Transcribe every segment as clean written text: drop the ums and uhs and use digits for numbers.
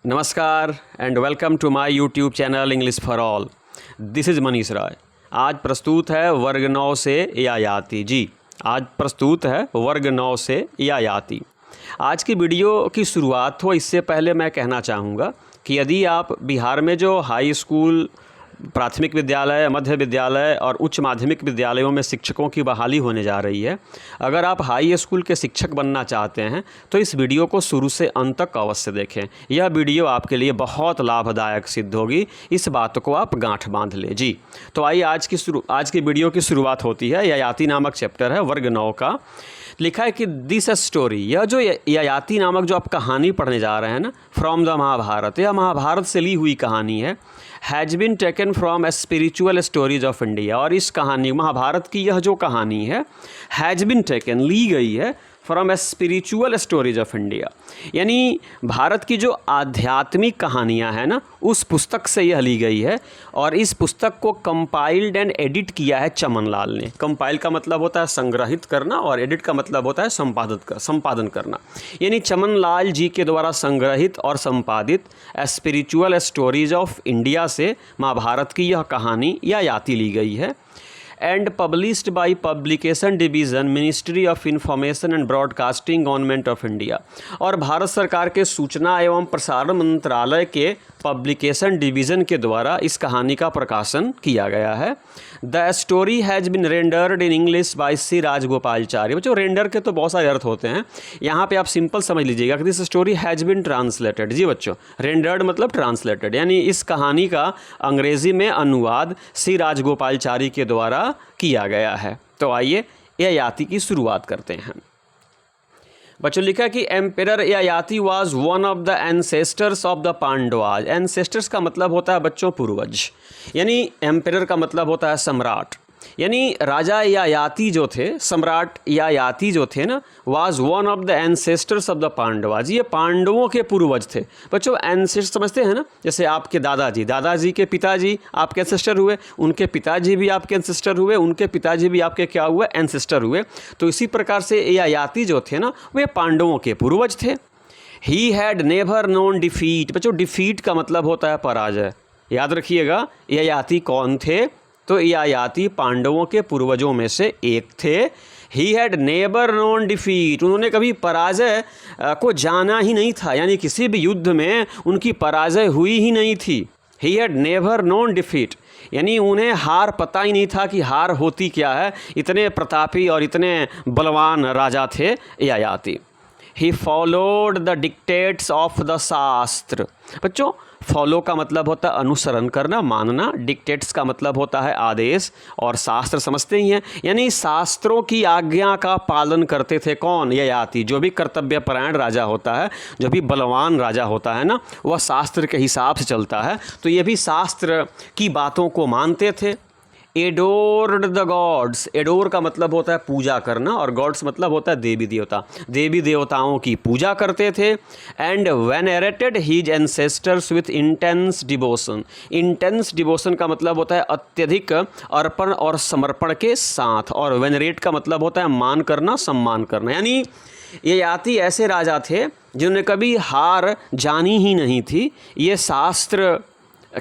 नमस्कार and welcome to my YouTube channel English for all. This is Manish Rai. आज प्रस्तुत है वर्ग 9 से यायाति। जी, आज प्रस्तुत है वर्ग 9 से यायाति। आज की वीडियो की शुरुआत हो इससे पहले मैं कहना चाहूँगा कि यदि आप बिहार में जो हाई स्कूल, प्राथमिक विद्यालय, मध्य विद्यालय और उच्च माध्यमिक विद्यालयों में शिक्षकों की बहाली होने जा रही है, अगर आप हाई स्कूल के शिक्षक बनना चाहते हैं तो इस वीडियो को शुरू से अंत तक अवश्य देखें। यह वीडियो आपके लिए बहुत लाभदायक सिद्ध होगी, इस बात को आप गांठ बांध लें। जी, तो आइए आज की वीडियो की शुरुआत होती है। यायाति नामक चैप्टर है वर्ग 9 का। लिखा है कि दिस स्टोरी, यह जो यायाति नामक जो आप कहानी पढ़ने जा रहे हैं ना, फ्रॉम द महाभारत, यह महाभारत से ली हुई कहानी है। Has been taken from a spiritual stories of India. और इस कहानी, महाभारत की यह जो कहानी है, हैज़ बिन टेकन, ली गई है from a spiritual stories of India, यानी भारत की जो आध्यात्मिक कहानियाँ हैं ना, उस पुस्तक से यह ली गई है। और इस पुस्तक को कंपाइल्ड एंड एडिट किया है चमन लाल ने। कंपाइल का मतलब होता है संग्रहित करना और एडिट का मतलब होता है संपादन करना। यानी चमन लाल जी के द्वारा संग्रहित और संपादित स्पिरिचुअल स्टोरीज ऑफ इंडिया से महाभारत की यह कहानी यायाति ली गई है। And published by publication division, ministry of information and broadcasting, government of India. और भारत सरकार के सूचना एवं प्रसारण मंत्रालय के पब्लिकेशन डिवीज़न के द्वारा इस कहानी का प्रकाशन किया गया है। The story has been rendered in English by C Rajagopalachari. बच्चों, रेंडर के तो बहुत सारे अर्थ होते हैं, यहाँ पे आप सिंपल समझ लीजिएगा कि this story has been translated. जी बच्चों, रेंडर्ड मतलब ट्रांसलेटेड, यानी इस कहानी का अंग्रेज़ी में अनुवाद सी राजगोपालचारी के द्वारा किया गया है। तो आइए यायाति की शुरुआत करते हैं। बच्चों, लिखा कि emperor Yayati was one of the ancestors of the Pandavas. Ancestors का मतलब होता है बच्चों पूर्वज, यानी एम्पेरर का मतलब होता है सम्राट। यानी राजा यायाति जो थे, सम्राट यायाति जो थे ना, was one of the ancestors of the Pandavas. ये पांडवों के पूर्वज थे। बच्चों, एंसेस्टर समझते हैं ना, जैसे आपके दादाजी के पिताजी आपके एंसेस्टर हुए, उनके पिताजी भी आपके एंसेस्टर हुए, उनके पिताजी भी आपके क्या हुए, एंसेस्टर हुए। तो इसी प्रकार से यायाति जो थे ना, वे पांडवों के पूर्वज थे। He had never known defeat. बच्चों, डिफीट का मतलब होता है पराजय। याद रखिएगा, यायाति कौन थे? तो यायाति पांडवों के पूर्वजों में से एक थे। He had never known defeat, उन्होंने कभी पराजय को जाना ही नहीं था, यानी किसी भी युद्ध में उनकी पराजय हुई ही नहीं थी। He had never known defeat, यानी उन्हें हार पता ही नहीं था कि हार होती क्या है। इतने प्रतापी और इतने बलवान राजा थे Yayati. He followed the dictates of the shastra. बच्चों, फॉलो का मतलब होता है अनुसरण करना, मानना। डिक्टेट्स का मतलब होता है आदेश, और शास्त्र समझते ही हैं, यानी शास्त्रों की आज्ञा का पालन करते थे। कौन? यायाति। जो भी कर्तव्यपरायण राजा होता है, जो भी बलवान राजा होता है ना, वह शास्त्र के हिसाब से चलता है। तो ये भी शास्त्र की बातों को मानते थे। Adored the gods. एडोर का मतलब होता है पूजा करना, और गॉड्स मतलब होता है देवी देवता। देवी देवताओं की पूजा करते थे। And venerated his ancestors with intense devotion. Intense devotion का मतलब होता है अत्यधिक अर्पण और समर्पण के साथ, और वेनरेट का मतलब होता है मान करना, सम्मान करना। यानी यायाति ऐसे राजा थे जिन्होंने कभी हार जानी ही नहीं थी। ये शास्त्र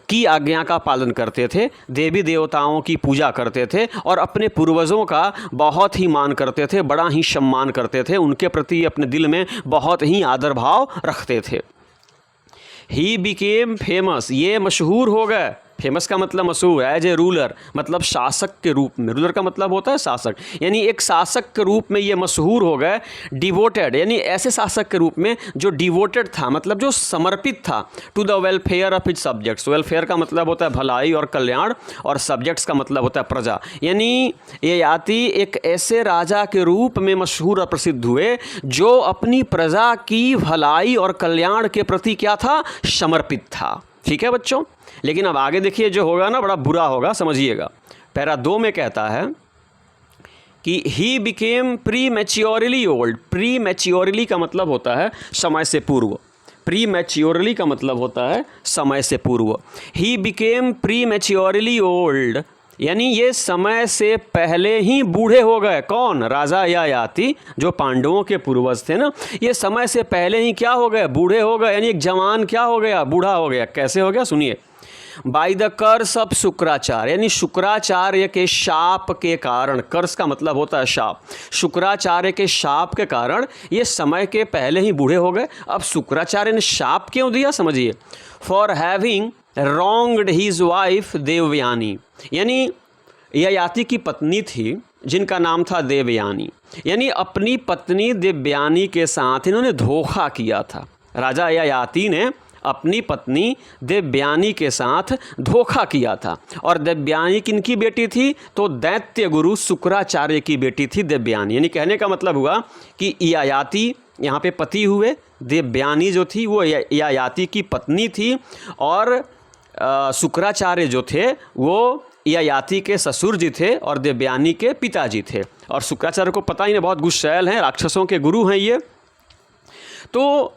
की आज्ञा का पालन करते थे, देवी देवताओं की पूजा करते थे, और अपने पूर्वजों का बहुत ही मान करते थे, बड़ा ही सम्मान करते थे, उनके प्रति अपने दिल में बहुत ही आदर भाव रखते थे। ही बिकेम फेमस, ये मशहूर हो गए। फेमस का मतलब मशहूर, एज ए रूलर मतलब शासक के रूप में। रूलर का मतलब होता है शासक, यानी एक शासक के रूप में ये मशहूर हो गए। डिवोटेड, यानी ऐसे शासक के रूप में जो डिवोटेड था, मतलब जो समर्पित था, to the welfare of his subjects. Welfare का मतलब होता है भलाई और कल्याण, और सब्जेक्ट्स का मतलब होता है प्रजा। यानी यायाति एक ऐसे राजा के रूप में मशहूर और प्रसिद्ध हुए जो अपनी प्रजा की भलाई और कल्याण के प्रति क्या था? समर्पित था। ठीक है बच्चों, लेकिन अब आगे देखिए, जो होगा ना बड़ा बुरा होगा, समझिएगा। पैरा 2 में कहता है कि he became pre maturely old. Pre maturely का मतलब होता है समय से पूर्व। प्री मैच्योरली का मतलब होता है समय से पूर्व। He became pre maturely old यानी ये समय से पहले ही बूढ़े हो गए। कौन? राजा ययाति, जो पांडवों के पूर्वज थे ना, ये समय से पहले ही क्या हो गए? बूढ़े हो गए। यानी एक जवान क्या हो गया? बूढ़ा हो गया। कैसे हो गया? सुनिए। By the curse of Shukracharya, यानी शुक्राचार्य के शाप के कारण, कर्स का मतलब होता है शाप, शुक्राचार्य के शाप के कारण ये समय के पहले ही बूढ़े हो गए। अब शुक्राचार्य ने शाप क्यों दिया? समझिए। For having wronged his wife Devayani, यानी ययाति की पत्नी थी जिनका नाम था देवयानी, यानी अपनी पत्नी देवयानी के साथ इन्होंने धोखा किया था। राजा ययाति ने अपनी पत्नी देवयानी के साथ धोखा किया था। और देवयानी किनकी बेटी थी? तो दैत्य गुरु शुक्राचार्य की बेटी थी देवयानी। यानी कहने का मतलब हुआ कि ययाति यहाँ पे पति हुए, देवयानी जो थी वो ययाति की पत्नी थी, और शुक्राचार्य जो थे वो ययाति के ससुर जी थे और देवयानी के पिताजी थे। और शुक्राचार्य को पता ही नहीं, बहुत गुस्सैल हैं, राक्षसों के गुरु हैं ये। तो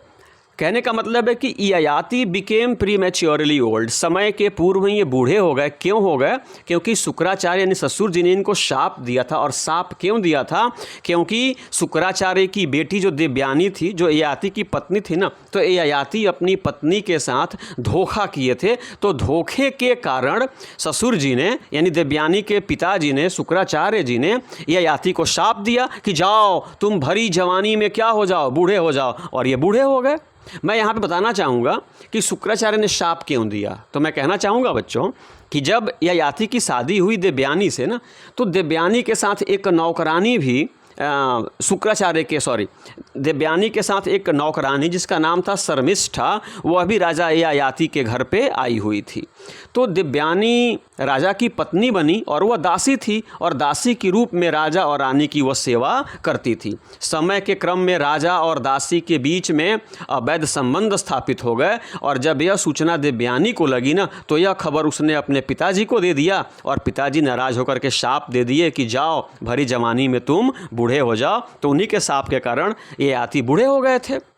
कहने का मतलब है कि ययाति बिकेम प्रीमैच्योरली ओल्ड, समय के पूर्व में ये बूढ़े हो गए। क्यों हो गए? क्योंकि शुक्राचार्य यानी ससुर जी ने इनको शाप दिया था। और शाप क्यों दिया था? क्योंकि शुक्राचार्य की बेटी जो देवयानी थी, जो ययाति की पत्नी थी ना, तो ययाति अपनी पत्नी के साथ धोखा किए थे। तो धोखे के कारण ससुर जी ने यानी देवयानी के पिताजी ने, शुक्राचार्य जी ने ययाति को शाप दिया कि जाओ तुम भरी जवानी में क्या हो जाओ? बूढ़े हो जाओ। और ये बूढ़े हो गए। मैं यहाँ पे बताना चाहूँगा कि शुक्राचार्य ने शाप क्यों दिया। तो मैं कहना चाहूँगा बच्चों कि जब ययाति की शादी हुई देवयानी से ना, तो देवयानी के साथ एक नौकरानी भी देवयानी के साथ एक नौकरानी जिसका नाम था शर्मिष्ठा, वह भी राजा ययाति के घर पे आई हुई थी। तो देवयानी राजा की पत्नी बनी और वह दासी थी, और दासी के रूप में राजा और रानी की वह सेवा करती थी। समय के क्रम में राजा और दासी के बीच में अवैध संबंध स्थापित हो गए। और जब यह सूचना देवयानी को लगी ना, तो यह खबर उसने अपने पिताजी को दे दिया, और पिताजी नाराज होकर के शाप दे दिए कि जाओ भरी जवानी में तुम बूढ़े हो जाओ। तो उन्हीं के शाप के कारण ययाति बूढ़े हो गए थे।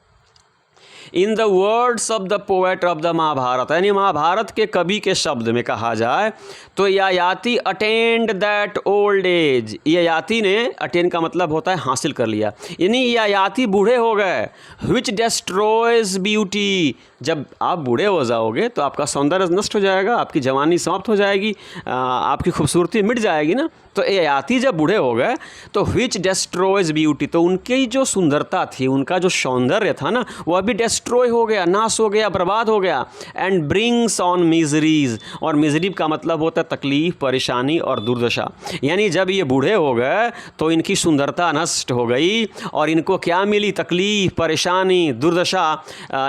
In the words of the poet of the Mahabharata, यानी महाभारत के कवि के शब्द में कहा जाए तो Yayati attend that old age, Yayati ने, अटेंड का मतलब होता है हासिल कर लिया, यानी ययाति बूढ़े हो गए। विच डिस्ट्रॉयज ब्यूटी, जब आप बूढ़े हो जाओगे तो आपका सौंदर्य नष्ट हो जाएगा, आपकी जवानी समाप्त हो जाएगी, आपकी खूबसूरती मिट जाएगी ना। तो ययाति जब बूढ़े हो गए तो विच डिस्ट्रॉयज ब्यूटी, तो उनकी जो सुंदरता थी, उनका जो सौंदर्य था ना, वह भी डिस्ट्रॉय हो गया, नाश हो गया, बर्बाद हो गया। एंड ब्रिंग्स ऑन मिजरीज, और मिजरी का मतलब होता है तकलीफ, परेशानी और दुर्दशा। यानी जब ये बूढ़े हो गए तो इनकी सुंदरता नष्ट हो गई और इनको क्या मिली? तकलीफ, परेशानी, दुर्दशा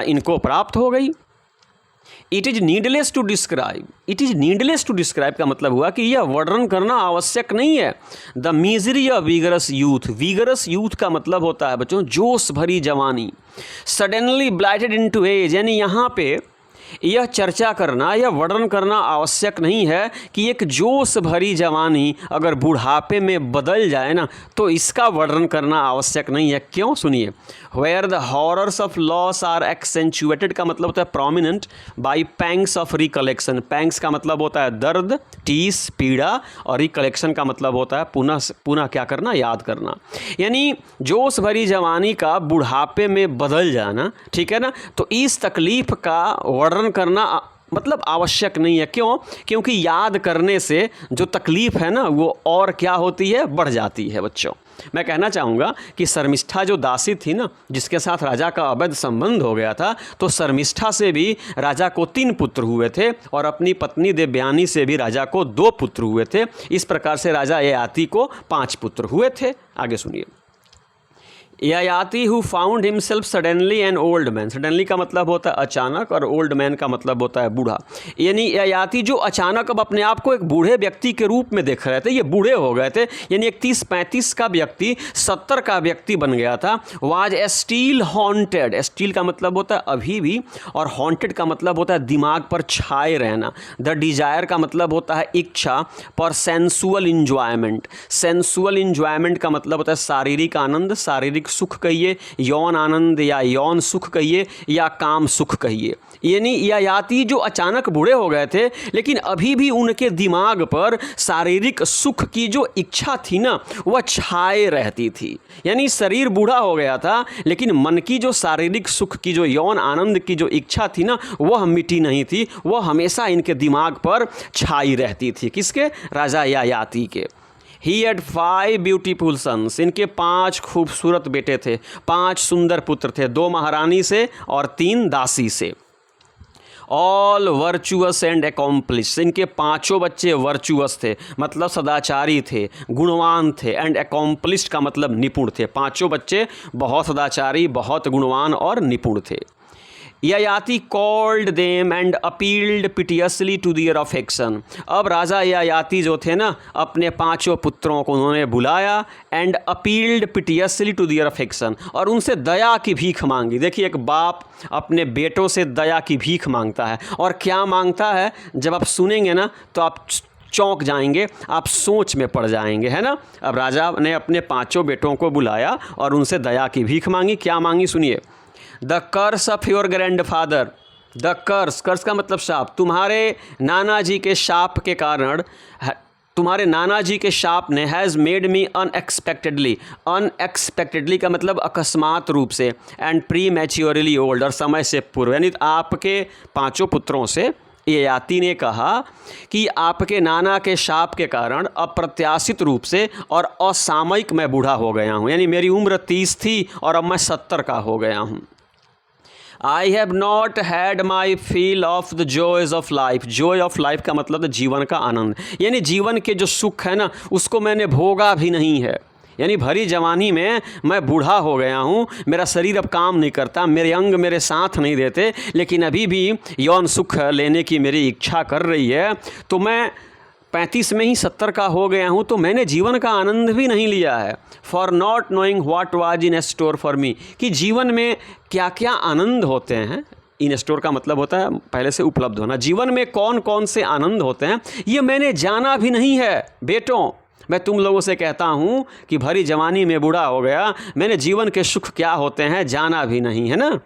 इनको प्राप्त हो गई। It is needless to describe, it is needless to describe का मतलब हुआ कि यह वर्णन करना आवश्यक नहीं है। The misery of vigorous youth, vigorous youth का मतलब होता है बच्चों जोश भरी जवानी। सडनली ब्लाइटेड इनटू एज, यानी यहाँ पे यह चर्चा करना, यह वर्णन करना आवश्यक नहीं है कि एक जोश भरी जवानी अगर बुढ़ापे में बदल जाए ना, तो इसका वर्णन करना आवश्यक नहीं है। क्यों? सुनिए। Where the horrors of loss are accentuated का मतलब होता है prominent by pangs of recollection. Pangs का मतलब होता है दर्द, टीस, पीड़ा, और रिकलेक्शन का मतलब होता है पुनः क्या करना? याद करना। यानी जोश भरी जवानी का बुढ़ापे में बदल जाना, ठीक है ना, तो इस तकलीफ का वर्णन करना मतलब आवश्यक नहीं है। क्यों? क्योंकि याद करने से जो तकलीफ है ना, वो और क्या होती है? बढ़ जाती है बच्चों। मैं कहना चाहूँगा कि शर्मिष्ठा जो दासी थी ना, जिसके साथ राजा का अवैध संबंध हो गया था, तो शर्मिष्ठा से भी राजा को 3 पुत्र हुए थे, और अपनी पत्नी देवयानी से भी राजा को 2 पुत्र हुए थे। इस प्रकार से राजा ययाति को 5 पुत्र हुए थे। आगे सुनिए। Yayati who found himself suddenly N old man, suddenly का मतलब होता है अचानक, और ओल्ड मैन का मतलब होता है बूढ़ा। यानी ययाति जो अचानक अब अपने आप को एक बूढ़े व्यक्ति के रूप में देख रहे थे, ये बूढ़े हो गए थे। यानी एक 30-35 का व्यक्ति 70 का व्यक्ति बन गया था। वाज स्टील हॉन्टेड, स्टील का मतलब होता है अभी भी, और हॉन्टेड का मतलब होता है दिमाग पर छाए रहना। द डिजायर का मतलब होता है इच्छा, पर सेंसुअल इंजॉयमेंट, सेंसुअल इंजॉयमेंट का मतलब होता है शारीरिक आनंद, शारीरिक सुख कहिए, यौन आनंद या यौन सुख कहिए या काम सुख कहिए। यानी ययाति जो अचानक बूढ़े हो गए थे, लेकिन अभी भी उनके दिमाग पर शारीरिक सुख की जो इच्छा थी ना, वह छाए रहती थी। यानी शरीर बूढ़ा हो गया था, लेकिन मन की जो शारीरिक सुख की, जो यौन आनंद की जो इच्छा थी ना, वह मिटी नहीं थी, वह हमेशा इनके दिमाग पर छाई रहती थी। किसके? राजा ययाति के। He had 5 beautiful sons, इनके 5 खूबसूरत बेटे थे, 5 सुंदर पुत्र थे, 2 महारानी से और 3 दासी से। ऑल वर्चुअस एंड एकॉम्प्लिश, इनके 5 बच्चे वर्चुअस थे, मतलब सदाचारी थे, गुणवान थे, एंड एकॉम्प्लिश्ड का मतलब निपुण थे। 5 बच्चे बहुत सदाचारी, बहुत गुणवान और निपुण थे। Yayati called them and appealed piteously to their affection. अब राजा ययाति जो थे ना, अपने 5 पुत्रों को उन्होंने बुलाया, and appealed piteously to their affection, और उनसे दया की भीख मांगी। देखिए, एक बाप अपने बेटों से दया की भीख मांगता है, और क्या मांगता है जब आप सुनेंगे ना तो आप चौंक जाएंगे, आप सोच में पड़ जाएंगे, है ना। अब राजा ने अपने 5 बेटों को बुलाया और उनसे दया की भीख मांगी। क्या मांगी सुनिए। The curse of your grandfather, the curse, curse का मतलब शाप, तुम्हारे नाना जी के शाप के कारण, तुम्हारे नाना जी के शाप ने has made me unexpectedly, unexpectedly का मतलब अकस्मात रूप से, एंड प्री मैच्योरली ओल्ड, और समय से पूर्व। यानी आपके 5 पुत्रों से ययाति ने कहा कि आपके नाना के शाप के कारण अप्रत्याशित रूप से और असामयिक मैं बूढ़ा हो गया हूँ। यानी मेरी उम्र 30 थी और अब मैं 70 का हो गया हूँ। I have not had my feel of the joys of life, Joy of life का मतलब जीवन का आनंद, यानी जीवन के जो सुख है ना, उसको मैंने भोगा भी नहीं है। यानी भरी जवानी में मैं बूढ़ा हो गया हूँ, मेरा शरीर अब काम नहीं करता, मेरे अंग मेरे साथ नहीं देते, लेकिन अभी भी यौन सुख लेने की मेरी इच्छा कर रही है। तो मैं 35 में ही 70 का हो गया हूँ, तो मैंने जीवन का आनंद भी नहीं लिया है। For not knowing what was in store for me, कि जीवन में क्या क्या आनंद होते हैं। इन स्टोर का मतलब होता है पहले से उपलब्ध होना। जीवन में कौन कौन से आनंद होते हैं ये मैंने जाना भी नहीं है। बेटों, मैं तुम लोगों से कहता हूँ कि भरी जवानी में बूढ़ा हो गया, मैंने जीवन के सुख क्या होते हैं जाना भी नहीं, है ना।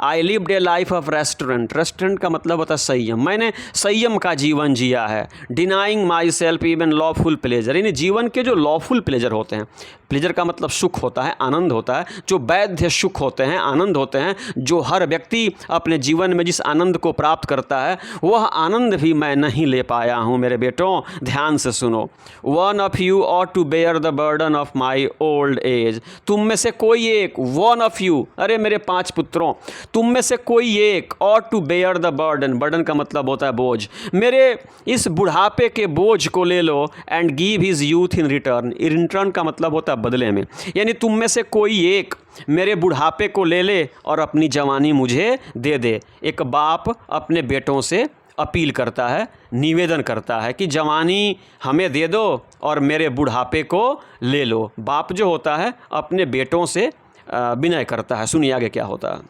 I lived A life of restaurant, restaurant का मतलब होता है संयम, मैंने संयम का जीवन जिया है। Denying my self even lawful pleasure, यानी जीवन के जो लॉफुल प्लेजर होते हैं, प्लेजर का मतलब सुख होता है, आनंद होता है, जो वैध सुख होते हैं, आनंद होते हैं, जो हर व्यक्ति अपने जीवन में जिस आनंद को प्राप्त करता है, वह आनंद भी मैं नहीं ले पाया हूँ। मेरे बेटों, ध्यान से सुनो। One of you ought to bear the burden of my old age, तुम में से कोई एक, वन ऑफ यू, अरे मेरे 5 पुत्रों, तुम में से कोई एक, ought to bear the burden, burden का मतलब होता है बोझ, मेरे इस बुढ़ापे के बोझ को ले लो, and give his youth in return, return का मतलब होता है बदले में। यानी तुम में से कोई एक मेरे बुढ़ापे को ले ले और अपनी जवानी मुझे दे दे। एक बाप अपने बेटों से अपील करता है, निवेदन करता है कि जवानी हमें दे दो और मेरे बुढ़ापे को ले लो। बाप जो होता है अपने बेटों से विनय करता है। सुनिए आगे क्या होता है।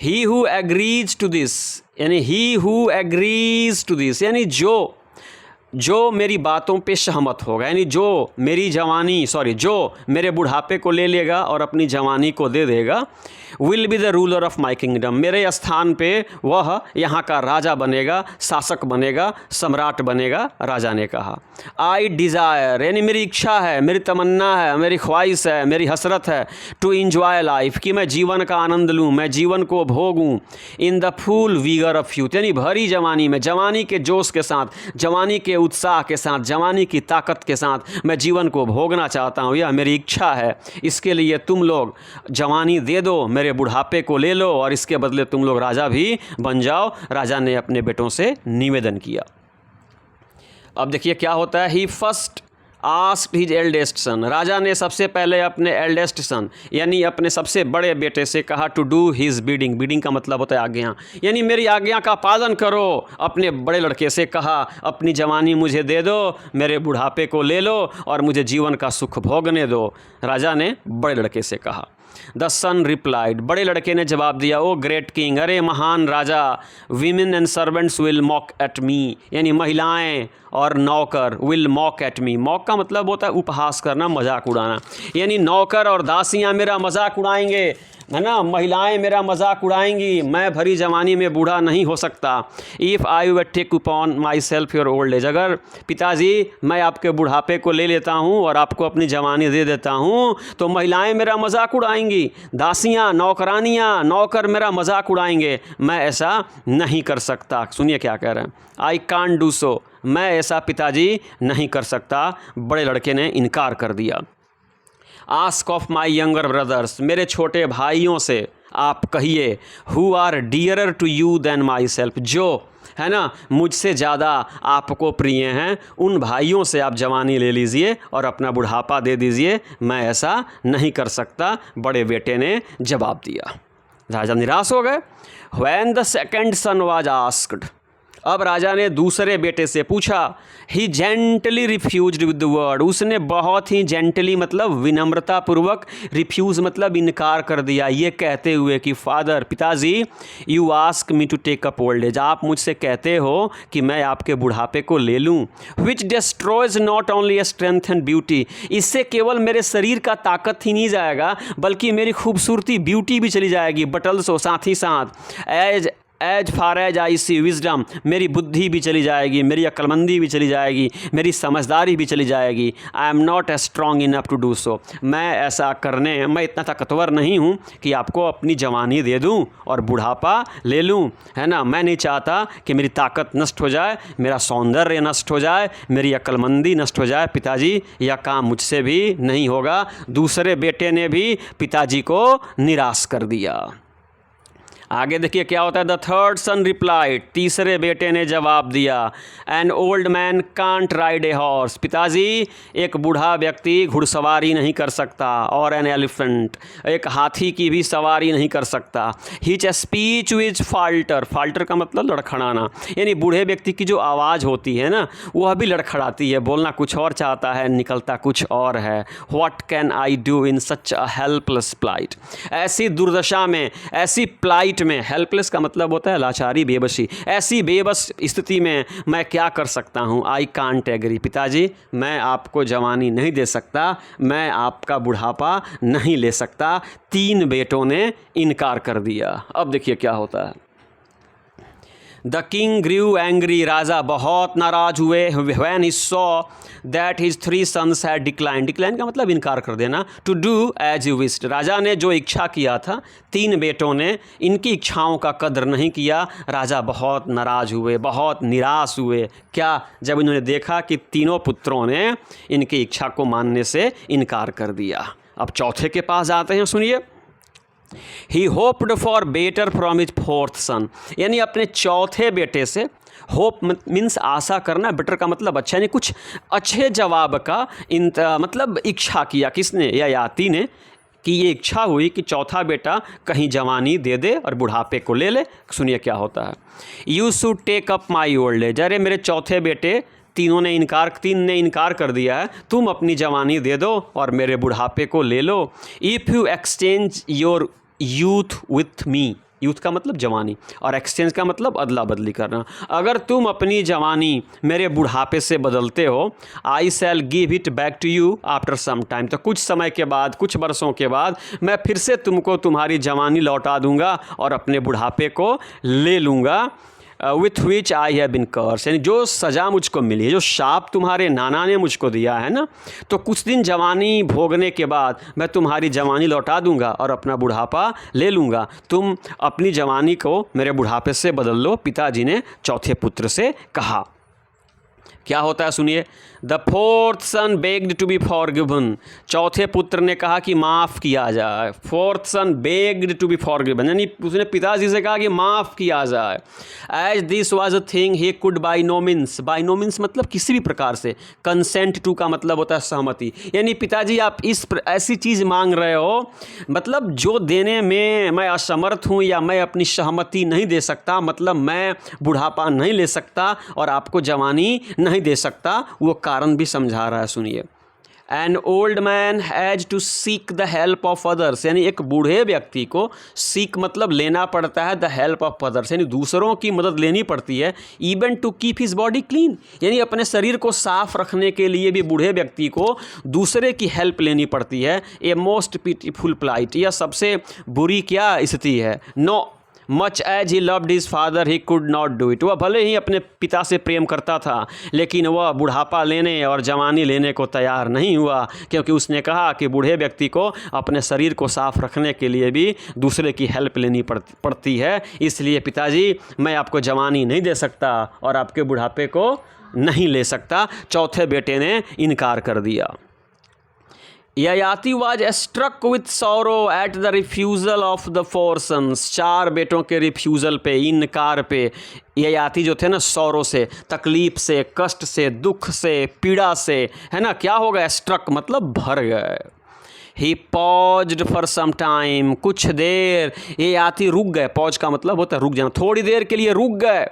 He who agrees to this, यानी he who agrees to this, यानी जो मेरी बातों पे सहमत होगा, यानी जो मेरे बुढ़ापे को ले लेगा और अपनी जवानी को दे देगा, will be the ruler of my kingdom, मेरे स्थान पे वह यहाँ का राजा बनेगा, शासक बनेगा, सम्राट बनेगा। राजा ने कहा आई डिज़ायर, यानी मेरी इच्छा है, मेरी तमन्ना है, मेरी ख्वाहिश है, मेरी हसरत है, टू इंजॉय लाइफ, कि मैं जीवन का आनंद लूँ, मैं जीवन को भोगूँ, in the full vigour of youth, यानी भरी जवानी में, जवानी के जोश के साथ, जवानी के उत्साह के साथ, जवानी की ताकत के साथ मैं जीवन को भोगना चाहता हूँ, यह मेरी इच्छा है। इसके लिए तुम लोग जवानी दे दो, मेरे बुढ़ापे को ले लो और इसके बदले तुम लोग राजा भी बन जाओ। राजा ने अपने बेटों से निवेदन किया। अब देखिए क्या होता है। He first asked his eldest son, राजा ने सबसे पहले अपने एल्डेस्ट सन यानी अपने सबसे बड़े बेटे से कहा to do his bidding, bidding का मतलब होता है आज्ञा, यानी मेरी आज्ञा का पालन करो। अपने बड़े लड़के से कहा अपनी जवानी मुझे दे दो, मेरे बुढ़ापे को ले लो और मुझे जीवन का सुख भोगने दो। राजा ने बड़े लड़के से कहा। द सन रिप्लाइड, बड़े लड़के ने जवाब दिया, ओ ग्रेट किंग, अरे महान राजा, women and servants will mock at me, यानी महिलाएं और नौकर will mock at me. Mock का मतलब होता है उपहास करना, मजाक उड़ाना, यानी नौकर और दासियां मेरा मजाक उड़ाएंगे, है ना, महिलाएं मेरा मजाक उड़ाएंगी, मैं भरी जवानी में बूढ़ा नहीं हो सकता। If I would take upon myself your old age, अगर पिताजी मैं आपके बुढ़ापे को ले लेता हूँ और आपको अपनी जवानी दे देता हूँ तो महिलाएं मेरा मजाक उड़ाएंगी, दासियाँ, नौकरानियाँ, नौकर मेरा मजाक उड़ाएंगे, मैं ऐसा नहीं कर सकता। सुनिए क्या कह रहे हैं, आई कांट डू सो, मैं ऐसा पिताजी नहीं कर सकता। बड़े लड़के ने इनकार कर दिया। Ask of my younger brothers, मेरे छोटे भाइयों से आप कहिए, who are dearer to you than myself, जो है ना मुझसे ज़्यादा आपको प्रिय हैं, उन भाइयों से आप जवानी ले लीजिए और अपना बुढ़ापा दे दीजिए, मैं ऐसा नहीं कर सकता। बड़े बेटे ने जवाब दिया। राजा निराश हो गए। When the second son was asked, अब राजा ने दूसरे बेटे से पूछा। He gently refused with the word, उसने बहुत ही जेंटली मतलब विनम्रता पूर्वक, रिफ्यूज़ मतलब इनकार कर दिया, ये कहते हुए कि फादर, पिताजी, you ask me to take up old age, आप मुझसे कहते हो कि मैं आपके बुढ़ापे को ले लूँ, which destroys not only strength and beauty, इससे केवल मेरे शरीर का ताकत ही नहीं जाएगा बल्कि मेरी खूबसूरती, ब्यूटी भी चली जाएगी, बटल्स हो साथ ही साथ, as far as I see wisdom, मेरी बुद्धि भी चली जाएगी, मेरी अक्लमंदी भी चली जाएगी, मेरी समझदारी भी चली जाएगी। I am not strong enough to do so, मैं ऐसा करने, मैं इतना ताकतवर नहीं हूँ कि आपको अपनी जवानी दे दूँ और बुढ़ापा ले लूँ, है ना। मैं नहीं चाहता कि मेरी ताकत नष्ट हो जाए, मेरा सौंदर्य नष्ट हो जाए, मेरी अक्लमंदी नष्ट हो जाए। पिताजी, यह काम मुझसे भी नहीं होगा। दूसरे बेटे ने भी पिताजी को निराश कर दिया। आगे देखिए क्या होता है। द थर्ड सन रिप्लाइड, तीसरे बेटे ने जवाब दिया, N old man can't ride a horse, पिताजी एक बूढ़ा व्यक्ति घुड़सवारी नहीं कर सकता, और एन एलिफेंट, एक हाथी की भी सवारी नहीं कर सकता। हिच स्पीच विच फाल्टर, फाल्टर का मतलब लड़खड़ाना, यानी बूढ़े व्यक्ति की जो आवाज़ होती है ना वह भी लड़खड़ाती है, बोलना कुछ और चाहता है, निकलता कुछ और है। What can I do in such a helpless plight, ऐसी दुर्दशा में, ऐसी प्लाइट में, हेल्पलेस का मतलब होता है लाचारी, बेबसी, ऐसी बेबस स्थिति में मैं क्या कर सकता हूँ। आई कांट एग्री, पिताजी मैं आपको जवानी नहीं दे सकता, मैं आपका बुढ़ापा नहीं ले सकता। तीन बेटों ने इनकार कर दिया। अब देखिए क्या होता है। द किंग ग्रू एंग्री, राजा बहुत नाराज हुए। When he saw that his three sons had decline, decline का मतलब इनकार कर देना, to do as you wished, राजा ने जो इच्छा किया था, तीन बेटों ने इनकी इच्छाओं का कदर नहीं किया। राजा बहुत नाराज हुए, बहुत निराश हुए। क्या, जब इन्होंने देखा कि तीनों पुत्रों ने इनकी इच्छा को मानने से इनकार कर दिया। अब चौथे के पास जाते हैं, सुनिए। He hoped for better from his fourth son, यानी अपने चौथे बेटे से, होप मीन्स आशा करना, बेटर का मतलब अच्छा, यानी कुछ अच्छे जवाब का मतलब इच्छा किया। किसने? ययाति ने, कि ये इच्छा हुई कि चौथा बेटा कहीं जवानी दे दे और बुढ़ापे को ले ले। सुनिए क्या होता है। You should take up my old age, अरे मेरे चौथे बेटे, तीन ने इनकार कर दिया है, तुम अपनी जवानी दे दो और मेरे बुढ़ापे को ले लो। If you exchange your youth with me, youth का मतलब जवानी और एक्सचेंज का मतलब अदला बदली करना, अगर तुम अपनी जवानी मेरे बुढ़ापे से बदलते हो, I shall give it back to you after some time, तो कुछ समय के बाद, कुछ वर्षों के बाद मैं फिर से तुमको तुम्हारी जवानी लौटा दूंगा और अपने बुढ़ापे को ले लूँगा। With which I have been कर्स, यानी जो सज़ा मुझको मिली है, जो शाप तुम्हारे नाना ने मुझको दिया है ना, तो कुछ दिन जवानी भोगने के बाद मैं तुम्हारी जवानी लौटा दूंगा और अपना बुढ़ापा ले लूँगा। तुम अपनी जवानी को मेरे बुढ़ापे से बदल लो, पिताजी ने चौथे पुत्र से कहा। क्या होता है सुनिए। The fourth son begged to be forgiven, चौथे पुत्र ने कहा कि माफ़ किया जाए। Fourth son begged to be forgiven, यानी उसने पिताजी से कहा कि माफ़ किया जाए। As this was a thing he could by no means, by no means मतलब किसी भी प्रकार से, कंसेंट टू का मतलब होता है सहमति, यानी पिताजी आप ऐसी चीज़ मांग रहे हो, मतलब जो देने में मैं असमर्थ हूँ या मैं अपनी सहमति नहीं दे सकता, मतलब मैं बुढ़ापा नहीं ले सकता और आपको जवानी नहीं दे सकता, वो कारण भी समझा रहा है। सुनिए। An old man has to seek the help of others, यानी एक बूढ़े व्यक्ति को सीक मतलब लेना पड़ता है, द हेल्प ऑफ अदर्स यानी दूसरों की मदद लेनी पड़ती है, even to keep his body clean, यानी अपने शरीर को साफ रखने के लिए भी बूढ़े व्यक्ति को दूसरे की हेल्प लेनी पड़ती है। ए मोस्ट पिटीफुल प्लाइट, यह सबसे बुरी क्या स्थिति है। No much as he loved his father he could not do it, वह भले ही अपने पिता से प्रेम करता था लेकिन वह बुढ़ापा लेने और जवानी लेने को तैयार नहीं हुआ, क्योंकि उसने कहा कि बूढ़े व्यक्ति को अपने शरीर को साफ रखने के लिए भी दूसरे की हेल्प लेनी पड़ती है। इसलिए पिताजी मैं आपको जवानी नहीं दे सकता और आपके बुढ़ापे को नहीं ले सकता। चौथे बेटे ने इनकार कर दिया। Yayati was struck with sorrow at the refusal of the four sons, चार बेटों के रिफ्यूज़ल पे, इनकार पे ययाति जो थे ना सौरों से, तकलीफ से, कष्ट से, दुख से, पीड़ा से, है ना, क्या हो गया, स्ट्रक मतलब भर गए। ही पॉज्ड फॉर सम टाइम, कुछ देर ययाति रुक गए, पॉज का मतलब होता है रुक जाना, थोड़ी देर के लिए रुक गए।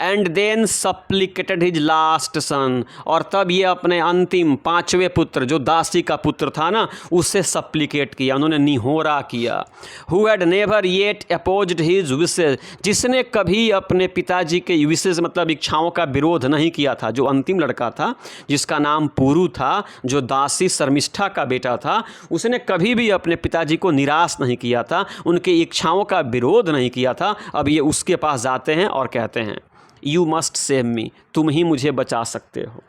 एंड देन सप्लिकेटेड हिज लास्ट सन, और तब ये अपने अंतिम पांचवें पुत्र जो दासी का पुत्र था ना उससे सप्लिकेट किया, उन्होंने निहोरा किया। Who had never yet opposed his wishes, जिसने कभी अपने पिताजी के विशेष मतलब इच्छाओं का विरोध नहीं किया था, जो अंतिम लड़का था जिसका नाम पुरु था, जो दासी शर्मिष्ठा का बेटा था, उसने कभी भी अपने पिताजी को निराश नहीं किया था, उनकी इच्छाओं का विरोध नहीं किया था। अब ये उसके पास जाते हैं और कहते हैं यू मस्ट सेव मी, तुम ही मुझे बचा सकते हो,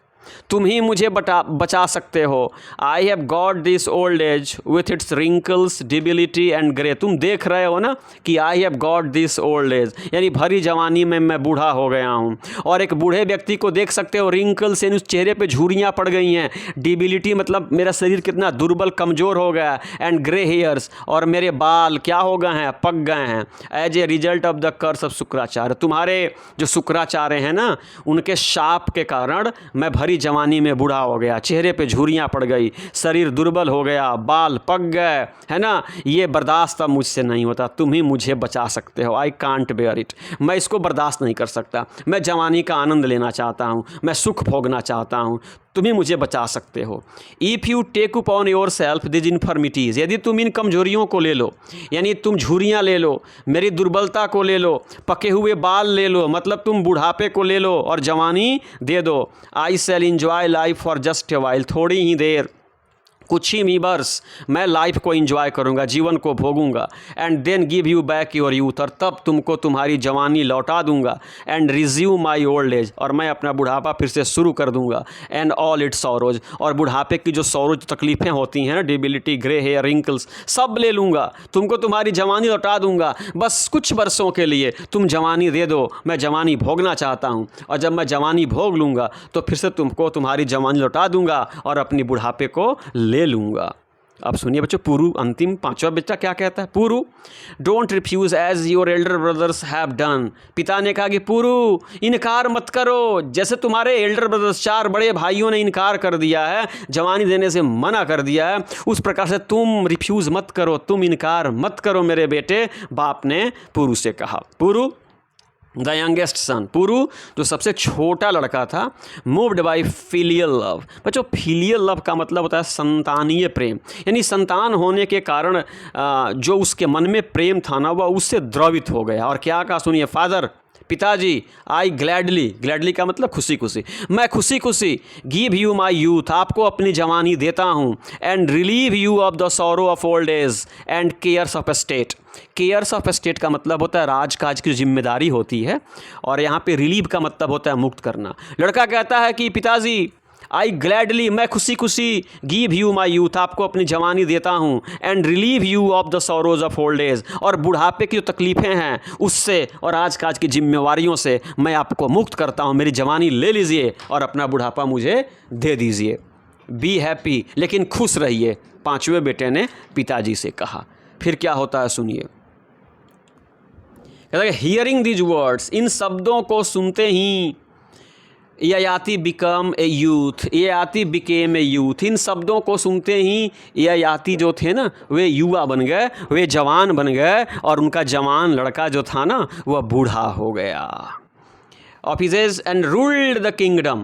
तुम ही मुझे बचा सकते हो। I have got this old age with its wrinkles, debility and grey, तुम देख रहे हो ना कि I have got this old age, यानी भरी जवानी में मैं बूढ़ा हो गया हूँ। और एक बूढ़े व्यक्ति को देख सकते हो, रिंकल्स यानी उस चेहरे पे झुर्रियाँ पड़ गई हैं, डिबिलिटी मतलब मेरा शरीर कितना दुर्बल कमज़ोर हो गया, एंड ग्रे हेयर्स, और मेरे बाल क्या हो गए हैं, पक गए हैं। As a result of the curse of Shukracharya, तुम्हारे जो शुक्राचार्य हैं ना उनके शाप के कारण मैं भरी जवानी में बूढ़ा हो गया, चेहरे पे झुर्रियाँ पड़ गई, शरीर दुर्बल हो गया, बाल पक गए, है ना, ये बर्दाश्त अब मुझसे नहीं होता, तुम ही मुझे बचा सकते हो। आई कांट बेयर इट, मैं इसको बर्दाश्त नहीं कर सकता, मैं जवानी का आनंद लेना चाहता हूँ, मैं सुख भोगना चाहता हूँ, तुम ही मुझे बचा सकते हो। If you take upon yourself these infirmities, यदि तुम इन कमजोरियों को ले लो, यानी तुम झुर्रियाँ ले लो, मेरी दुर्बलता को ले लो, पके हुए बाल ले लो, मतलब तुम बुढ़ापे को ले लो और जवानी दे दो। I shall enjoy life for just a while, थोड़ी ही देर, कुछ ही वर्ष मैं लाइफ को एंजॉय करूंगा, जीवन को भोगूंगा। And then give you back your youth, और तब तुमको तुम्हारी जवानी लौटा दूंगा। And resume my old age, और मैं अपना बुढ़ापा फिर से शुरू कर दूंगा। एंड ऑल इट्स सॉरोज, और बुढ़ापे की जो सॉरोज तकलीफ़ें होती हैं ना, डिबिलिटी, ग्रे हेयर, रिंकल्स, सब ले लूँगा, तुमको तुम्हारी जवानी लौटा दूंगा। बस कुछ वर्षों के लिए तुम जवानी दे दो, मैं जवानी भोगना चाहता हूँ, और जब मैं जवानी भोग लूँगा तो फिर से तुमको तुम्हारी जवानी लौटा दूंगा और अपनी बुढ़ापे को ले लूँगा। अब सुनिए बच्चों, पुरु अंतिम पांचवा बच्चा क्या कहता है। Puru don't refuse as your elder brothers have done, पिता ने कहा कि पुरु इनकार मत करो, जैसे तुम्हारे एल्डर ब्रदर्स, चार बड़े भाइयों ने इनकार कर दिया है, जवानी देने से मना कर दिया है, उस प्रकार से तुम रिफ्यूज़ मत करो, तुम इनकार मत करो मेरे बेटे, बाप ने पुरु से कहा। पुरु द यंगेस्ट सन, पुरु जो सबसे छोटा लड़का था, मूव्ड बाय फिलियल लव। बच्चों फिलियल लव का मतलब होता है संतानीय प्रेम, यानी संतान होने के कारण जो उसके मन में प्रेम था ना वह उससे द्रवित हो गया। और क्या कहा सुनिए, फादर, पिताजी, आई ग्लैडली, ग्लैडली का मतलब खुशी खुशी, मैं खुशी खुशी गिव यू माई यूथ, आपको अपनी जवानी देता हूँ। And relieve you of the sorrow of old age and cares of state. Cares of state का मतलब होता है राजकाज की जिम्मेदारी होती है, और यहाँ पे रिलीव का मतलब होता है मुक्त करना। लड़का कहता है कि पिताजी, आई ग्लैडली, मैं खुशी खुशी गिव यू माई यूथ, आपको अपनी जवानी देता हूँ। And relieve you of the sorrows of old age, और बुढ़ापे की जो तकलीफ़ें हैं उससे और आज काज की जिम्मेवारियों से मैं आपको मुक्त करता हूँ, मेरी जवानी ले लीजिए और अपना बुढ़ापा मुझे दे दीजिए। बी हैप्पी, लेकिन खुश रहिए, पांचवें बेटे ने पिताजी से कहा। फिर क्या होता है सुनिए, कहता है हियरिंग दीज वर्ड्स, इन शब्दों को सुनते ही Yayati become a youth, Yayati became a youth, इन शब्दों को सुनते ही ययाति जो थे ना वे युवा बन गए, वे जवान बन गए, और उनका जवान लड़का जो था ना वह बूढ़ा हो गया। Of his age and ruled the kingdom,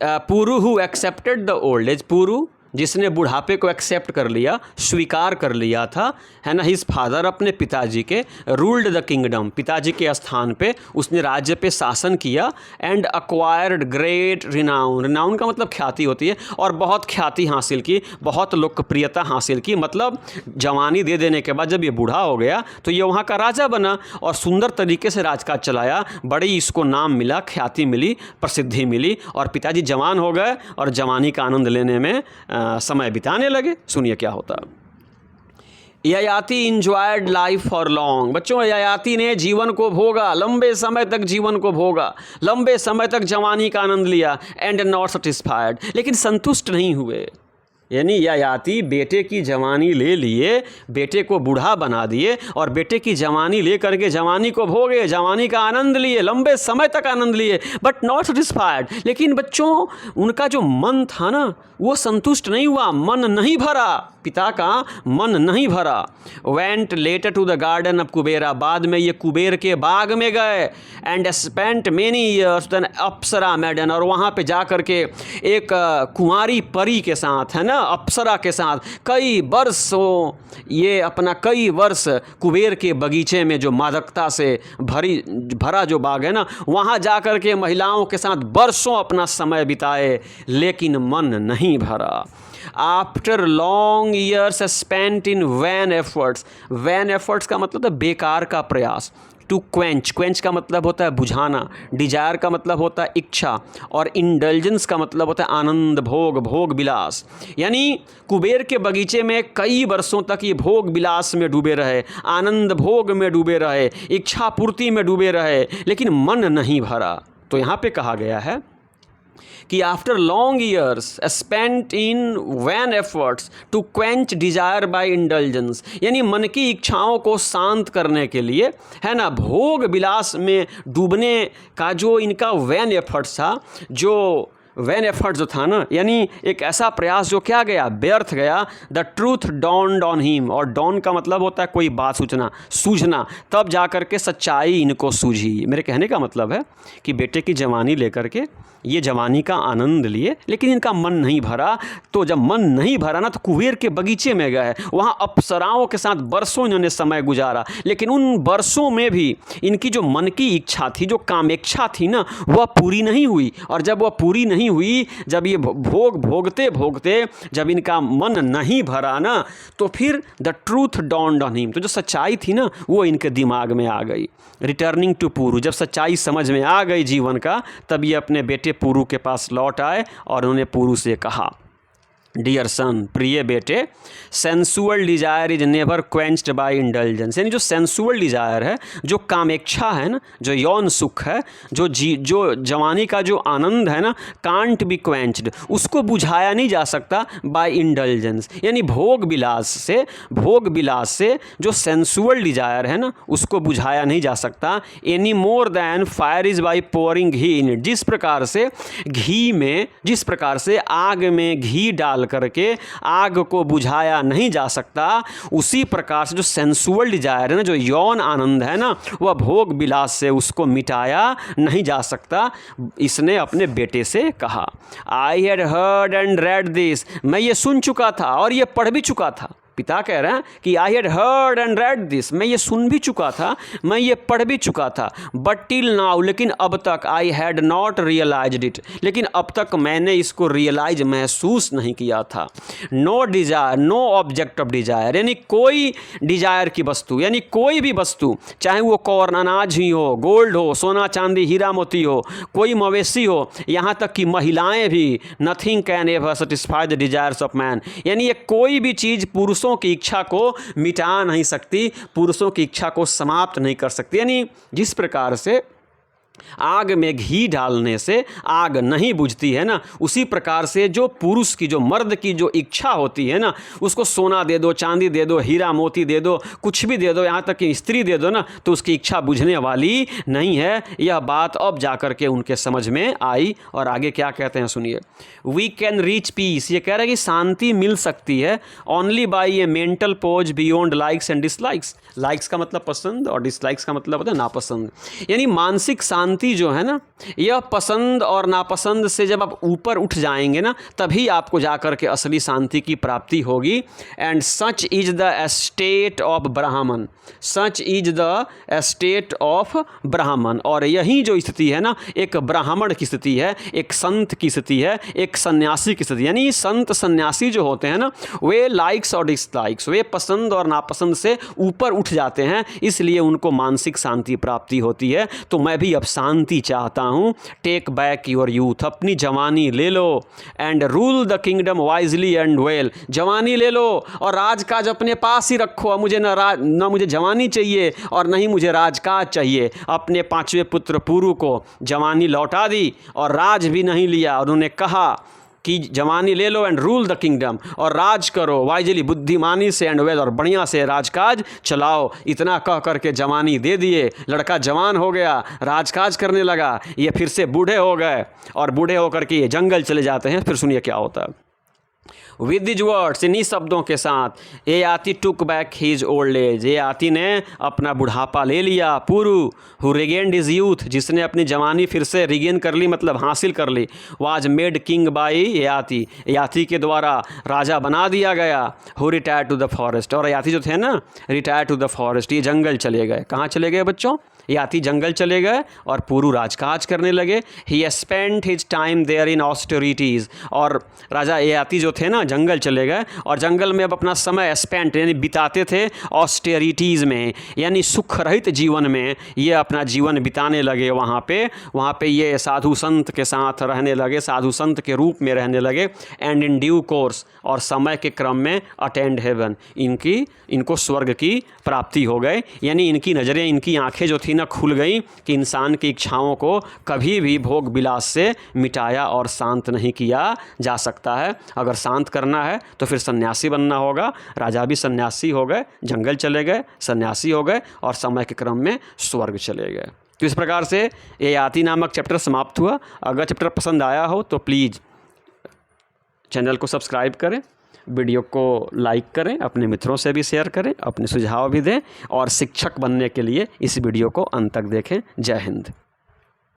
Puru who accepted the old age, Puru जिसने बुढ़ापे को एक्सेप्ट कर लिया, स्वीकार कर लिया था, है ना। हिज फादर, अपने पिताजी के, रूल्ड द किंगडम, पिताजी के स्थान पे उसने राज्य पे शासन किया, and acquired great renown, renown का मतलब ख्याति होती है, और बहुत ख्याति हासिल की, बहुत लोकप्रियता हासिल की। मतलब जवानी दे देने के बाद जब ये बूढ़ा हो गया तो ये वहाँ का राजा बना और सुंदर तरीके से राजकाज चलाया, बड़ी इसको नाम मिला, ख्याति मिली, प्रसिद्धि मिली, और पिताजी जवान हो गए और जवानी का आनंद लेने में समय बिताने लगे। सुनिए क्या होता है। Yayati enjoyed life for long. बच्चों, ययाति ने जीवन को भोगा, लंबे समय तक जीवन को भोगा, लंबे समय तक जवानी का आनंद लिया, एंड नॉट सेटिस्फाइड, लेकिन संतुष्ट नहीं हुए। यानी ययाति बेटे की जवानी ले लिए, बेटे को बूढ़ा बना दिए, और बेटे की जवानी ले करके जवानी को भोगे, जवानी का आनंद लिए, लंबे समय तक आनंद लिए, बट नॉट सेटिस्फाइड। लेकिन बच्चों, उनका जो मन था ना, वो संतुष्ट नहीं हुआ, मन नहीं भरा, पिता का मन नहीं भरा। Went later to the garden of Kubera, बाद में ये कुबेर के बाग में गए, and spent many years then apsara maiden, और वहाँ पे जा कर के एक कुंवारी परी के साथ, है ना, अप्सरा के साथ कई वर्षों, ये अपना कई वर्ष कुबेर के बगीचे में, जो मादकता से भरा जो बाग है ना, वहाँ जा कर के महिलाओं के साथ वर्षों अपना समय बिताए, लेकिन मन नहीं भरा। After long years spent in vain efforts, vain efforts का मतलब है बेकार का प्रयास। टू क्वेंच, क्वेंच का मतलब होता है बुझाना, डिजायर का मतलब होता है इच्छा, और इंडल्जेंस का मतलब होता है आनंद, भोग, भोग विलास। यानी कुबेर के बगीचे में कई वर्षों तक ये भोग विलास में डूबे रहे, आनंद भोग में डूबे रहे, इच्छा पूर्ति में डूबे रहे, लेकिन मन नहीं भरा। तो यहाँ पे कहा गया है कि after long years spent in vain efforts to quench desire by indulgence, यानी मन की इच्छाओं को शांत करने के लिए, है ना, भोग विलास में डूबने का जो इनका वैन एफर्ट्स था, जो वैन एफर्ट जो था ना, यानी एक ऐसा प्रयास जो क्या गया, व्यर्थ गया। The truth dawned on him, और डॉन का मतलब होता है कोई बात सूझना, तब जा कर के सच्चाई इनको सूझी। मेरे कहने का मतलब है कि बेटे की जवानी लेकर के ये जवानी का आनंद लिए, लेकिन इनका मन नहीं भरा। तो जब मन नहीं भरा ना, तो कुबेर के बगीचे में गए, वहाँ अप्सराओं के साथ वर्षों इन्होंने समय गुजारा, लेकिन उन वर्षों में भी इनकी जो मन की इच्छा थी, जो कामेच्छा थी ना, वह पूरी नहीं हुई। और जब वह पूरी नहीं हुई, जब ये भोग भोगते भोगते जब इनका मन नहीं भरा ना, तो फिर the truth dawned on him, तो जो सच्चाई थी ना, वो इनके दिमाग में आ गई। रिटर्निंग टू पुरु, जब सच्चाई समझ में आ गई जीवन का, तब ये अपने बेटे पुरु के पास लौट आए और उन्होंने पुरु से कहा, डियर सन, प्रिय बेटे, sensual desire is never quenched by indulgence, यानी जो सेंसुअल डिजायर है, जो कामेच्छा है ना, जो यौन सुख है, जो जवानी का जो आनंद है ना, कांट बी क्वेंच्ड, उसको बुझाया नहीं जा सकता बाय इंडल्जेंस, यानी भोग विलास से जो सेंसुअल डिजायर है ना, उसको बुझाया नहीं जा सकता। Any more than fire is by pouring ghee in it, जिस प्रकार से आग में घी डाल करके आग को बुझाया नहीं जा सकता, उसी प्रकार से जो सेंसुअल डिजायर है ना, जो यौन आनंद है ना, वह भोग विलास से उसको मिटाया नहीं जा सकता। इसने अपने बेटे से कहा, I had heard and read this, मैं ये सुन चुका था और ये पढ़ भी चुका था। पिता कह रहे हैं कि I had heard and read this, मैं ये सुन भी चुका था, मैं ये पढ़ भी चुका था, बट टिल नाउ, लेकिन अब तक, I had not realised it, लेकिन अब तक मैंने इसको रियलाइज, महसूस नहीं किया था। No desire, no object of desire, यानी कोई डिजायर की वस्तु, यानी कोई भी वस्तु, चाहे वो कॉर्न, अनाज ही हो, गोल्ड हो, सोना चांदी हीरा मोती हो, कोई मवेशी हो, यहाँ तक कि महिलाएं भी, nothing can ever satisfy the desires of man, यानी ये कोई भी चीज़ पुरुषों की इच्छा को मिटा नहीं सकती, पुरुषों की इच्छा को समाप्त नहीं कर सकती। यानी जिस प्रकार से आग में घी डालने से आग नहीं बुझती है ना, उसी प्रकार से जो पुरुष की, जो मर्द की जो इच्छा होती है ना, उसको सोना दे दो, चांदी दे दो, हीरा मोती दे दो, कुछ भी दे दो, यहाँ तक कि स्त्री दे दो ना, तो उसकी इच्छा बुझने वाली नहीं है। यह बात अब जाकर के उनके समझ में आई। और आगे क्या कहते हैं सुनिए, वी कैन रीच पीस, ये कह रहे हैं कि शांति मिल सकती है only by A mental pose beyond likes and dislikes. Likes का मतलब पसंद और डिसलाइक्स का मतलब होता है नापसंद, यानी मानसिक शांति शांति जो है ना, यह पसंद और नापसंद से जब आप ऊपर उठ जाएंगे ना, तभी आपको जाकर के असली शांति की प्राप्ति होगी। And such is the state of Brahman, such is the state of Brahman. और यही जो स्थिति है ना, एक ब्राह्मण की स्थिति है, एक संत की स्थिति है, एक सन्यासी की स्थिति। यानी संत सन्यासी जो होते हैं ना, वे लाइक्स और डिसलाइक्स, वे पसंद और नापसंद से ऊपर उठ जाते हैं, इसलिए उनको मानसिक शांति प्राप्ति होती है। तो मैं भी अब शांति चाहता हूँ। टेक बैक योर यूथ, अपनी जवानी ले लो, and rule the kingdom wisely and well. जवानी ले लो और राजकाज अपने पास ही रखो। मुझे न मुझे जवानी चाहिए और नहीं मुझे राजकाज चाहिए। अपने 5वें पुत्र पुरु को जवानी लौटा दी और राज भी नहीं लिया। उन्होंने कहा कि जवानी ले लो एंड रूल द किंगडम, और राज करो वाइजली, बुद्धिमानी से एंड वेल, और बढ़िया से राजकाज चलाओ। इतना कह करके जवानी दे दिए, लड़का जवान हो गया, राजकाज करने लगा। ये फिर से बूढ़े हो गए और बूढ़े होकर के ये जंगल चले जाते हैं। फिर सुनिए क्या होता है। विद दिज वर्ड्स, इन्हीं शब्दों के साथ Yayati took back his old age, Yayati ने अपना बुढ़ापा ले लिया। पुरु हु रिगेन्ड हिज यूथ, जिसने अपनी जवानी फिर से रिगेन कर ली, मतलब हासिल कर ली। Was made king by Yayati, Yayati के द्वारा राजा बना दिया गया। Who retire to the forest, और ययाति जो थे ना, रिटायर टू द फॉरेस्ट, ये जंगल चले गए। कहाँ चले गए बच्चों? ययाति जंगल चले गए और पुरु राजकाज करने लगे। He spent his time there in austerities, और राजा ययाति जो थे ना, जंगल चले गए और जंगल में अब अपना समय स्पेंट यानी बिताते थे ऑस्टेरिटीज़ में, यानी सुख रहित जीवन में ये अपना जीवन बिताने लगे। वहाँ पे ये साधु संत के साथ रहने लगे, साधु संत के रूप में रहने लगे। एंड इन ड्यू कोर्स, और समय के क्रम में अटेंड हेवन, इनको स्वर्ग की प्राप्ति हो गए। यानी इनकी नज़रें, इनकी आंखें जो थी ना, खुल गई कि इंसान की इच्छाओं को कभी भी भोग विलास से मिटाया और शांत नहीं किया जा सकता है। अगर शांत करना है तो फिर सन्यासी बनना होगा। राजा भी सन्यासी हो गए, जंगल चले गए, सन्यासी हो गए और समय के क्रम में स्वर्ग चले गए। तो इस प्रकार से ययाति नामक चैप्टर समाप्त हुआ। अगर चैप्टर पसंद आया हो तो प्लीज़ चैनल को सब्सक्राइब करें, वीडियो को लाइक करें, अपने मित्रों से भी शेयर करें, अपने सुझाव भी दें, और शिक्षक बनने के लिए इस वीडियो को अंत तक देखें। जय हिंद।